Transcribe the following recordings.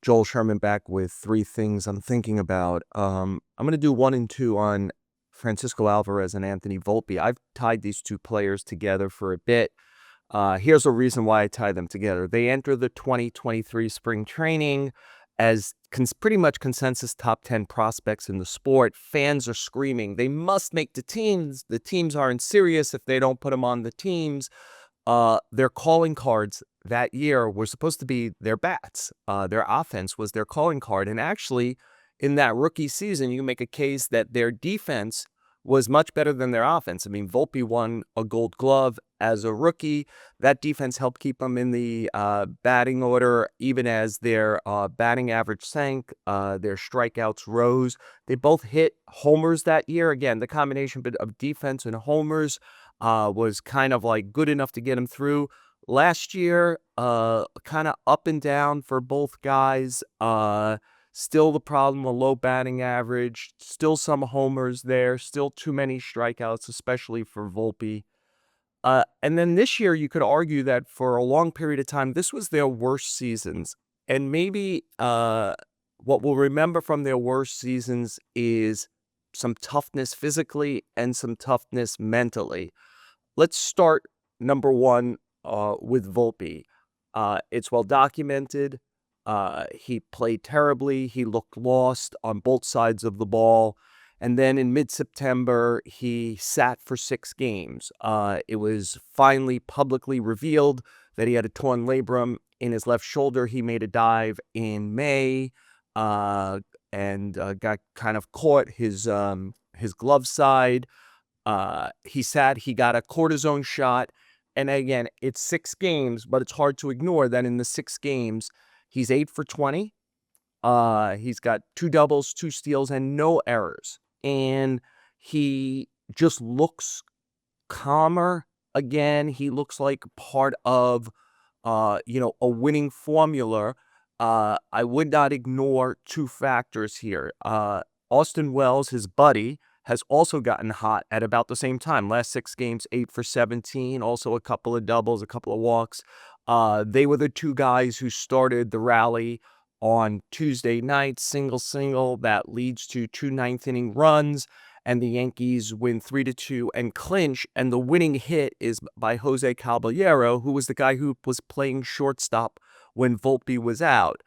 Joel Sherman back with three things I'm thinking about. I'm going to do 1 and 2 on Francisco Alvarez and Anthony Volpe. I've tied these two players together for a bit. Here's a reason why I tie them together. They enter the 2023 spring training as pretty much consensus top 10 prospects in the sport. Fans are screaming, they must make the teams. The teams aren't serious if they don't put them on the teams. Their calling cards that year were supposed to be their bats. Their offense was their calling card. And actually, in that rookie season, you can make a case that their defense was much better than their offense. I mean, Volpe won a Gold Glove as a rookie. That defense helped keep them in the batting order, even as their batting average sank, their strikeouts rose. They both hit homers that year. Again, the combination of defense and homers was kind of like good enough to get him through. Last year, kind of up and down for both guys. Still the problem, a low batting average, still some homers there, still too many strikeouts, especially for Volpe. And then this year, you could argue that for a long period of time, this was their worst seasons. And maybe what we'll remember from their worst seasons is some toughness physically and some toughness mentally. Let's start, number one, with Volpe. It's well documented. He played terribly. He looked lost on both sides of the ball. And then in mid-September, he sat for 6 games. It was finally publicly revealed that he had a torn labrum in his left shoulder. He made a dive in May and got kind of caught his glove side. He sat, he got a cortisone shot. And again, it's 6 games, but it's hard to ignore that in the 6 games, he's 8 for 20. He's got 2 doubles, 2 steals, and no errors. And he just looks calmer again. He looks like part of, a winning formula. I would not ignore 2 factors here. Austin Wells, his buddy, has also gotten hot at about the same time. Last 6 games, 8 for 17, also a couple of doubles, a couple of walks. They were the 2 guys who started the rally on Tuesday night, single, that leads to 2 ninth-inning runs, and the Yankees win 3-2 and clinch, and the winning hit is by Jose Caballero, who was the guy who was playing shortstop when Volpe was out.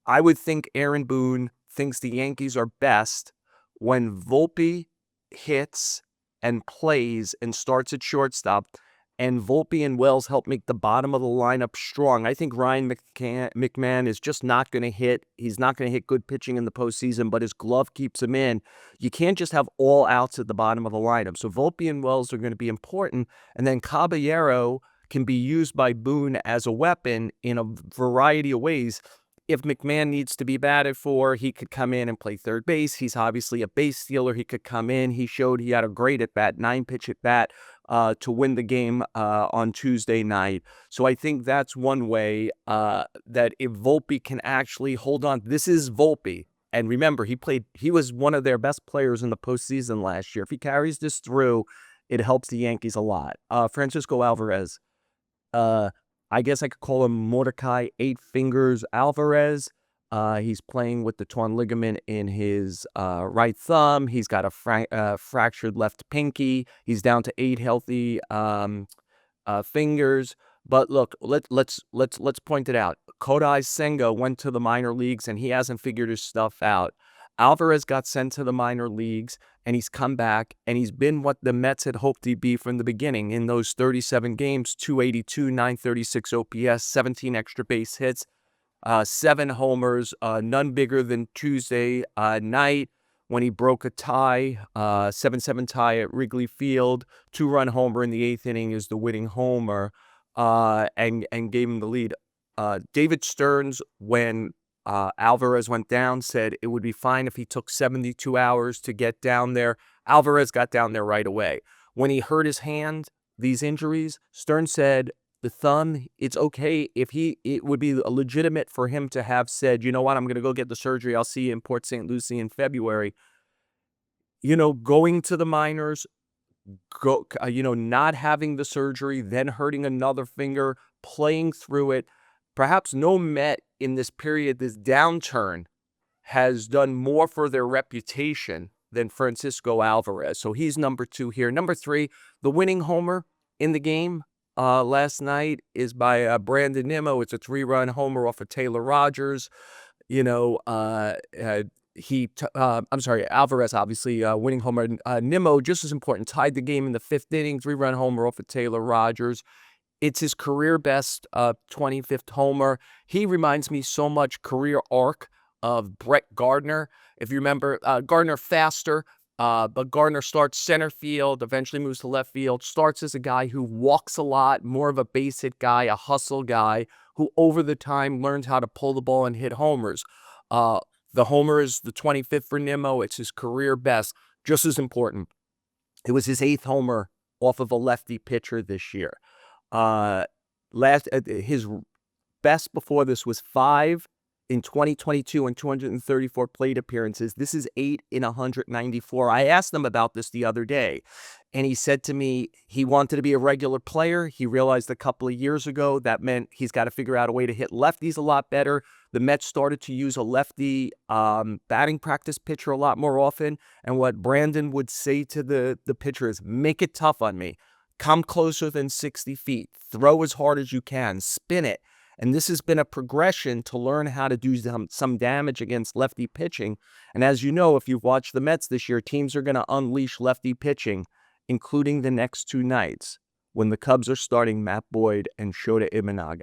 I would think Aaron Boone thinks the Yankees are best when Volpe hits and plays and starts at shortstop, and Volpe and Wells help make the bottom of the lineup strong. I think Ryan McMahon is just not going to hit. He's not going to hit good pitching in the postseason, but his glove keeps him in. You can't just have all outs at the bottom of the lineup. So Volpe and Wells are going to be important, and then Caballero can be used by Boone as a weapon in a variety of ways. If McMahon needs to be batted for, he could come in and play third base. He's obviously a base stealer. He could come in. He showed he had a great at-bat, 9-pitch at-bat to win the game on Tuesday night. So I think that's one way that if Volpe can actually hold on. This is Volpe. And remember, he was one of their best players in the postseason last year. If he carries this through, it helps the Yankees a lot. Francisco Alvarez. I guess I could call him Mordecai 8 Fingers Alvarez. He's playing with the torn ligament in his right thumb. He's got a fractured left pinky. He's down to 8 healthy fingers. But look, let's point it out. Kodai Senga went to the minor leagues and he hasn't figured his stuff out. Alvarez got sent to the minor leagues, and he's come back, and he's been what the Mets had hoped he'd be from the beginning. In those 37 games, 282, 936 OPS, 17 extra base hits, 7 homers, none bigger than Tuesday night when he broke a tie, 7-7 tie at Wrigley Field. 2-run homer in the 8th inning is the winning homer, and gave him the lead. David Stearns, when Alvarez went down, said it would be fine if he took 72 hours to get down there. Alvarez got down there right away. When he hurt his hand, these injuries, Stearns said the thumb, it's okay if it would be legitimate for him to have said, you know what, I'm going to go get the surgery. I'll see you in Port St. Lucie in February. Going to the minors, not having the surgery, then hurting another finger, playing through it. perhaps no Met in this period, this downturn, has done more for their reputation than Francisco Alvarez. So he's number 2 here. Number 3, the winning homer in the game last night is by Brandon Nimmo. It's a 3-run homer off of Taylor Rogers. You know, I'm sorry, Alvarez, obviously, winning homer. Nimmo, just as important, tied the game in the 5th inning, 3-run homer off of Taylor Rogers. It's his career best 25th homer. He reminds me so much career arc of Brett Gardner. If you remember, Gardner faster, but Gardner starts center field, eventually moves to left field, starts as a guy who walks a lot, more of a base hit guy, a hustle guy, who over the time learned how to pull the ball and hit homers. The homer is the 25th for Nimmo. It's his career best. Just as important, it was his 8th homer off of a lefty pitcher this year. His best before this was 5 in 2022 and 234 plate appearances. This is 8 in 194. I asked him about this the other day, and he said to me he wanted to be a regular player. He realized a couple of years ago that meant he's got to figure out a way to hit lefties a lot better. The Mets started to use a lefty batting practice pitcher a lot more often, and what Brandon would say to the pitcher is, make it tough on me. Come closer than 60 feet. Throw as hard as you can. Spin it. And this has been a progression to learn how to do some damage against lefty pitching. And as you know, if you've watched the Mets this year, teams are going to unleash lefty pitching, including the next 2 nights when the Cubs are starting Matt Boyd and Shota Imanaga.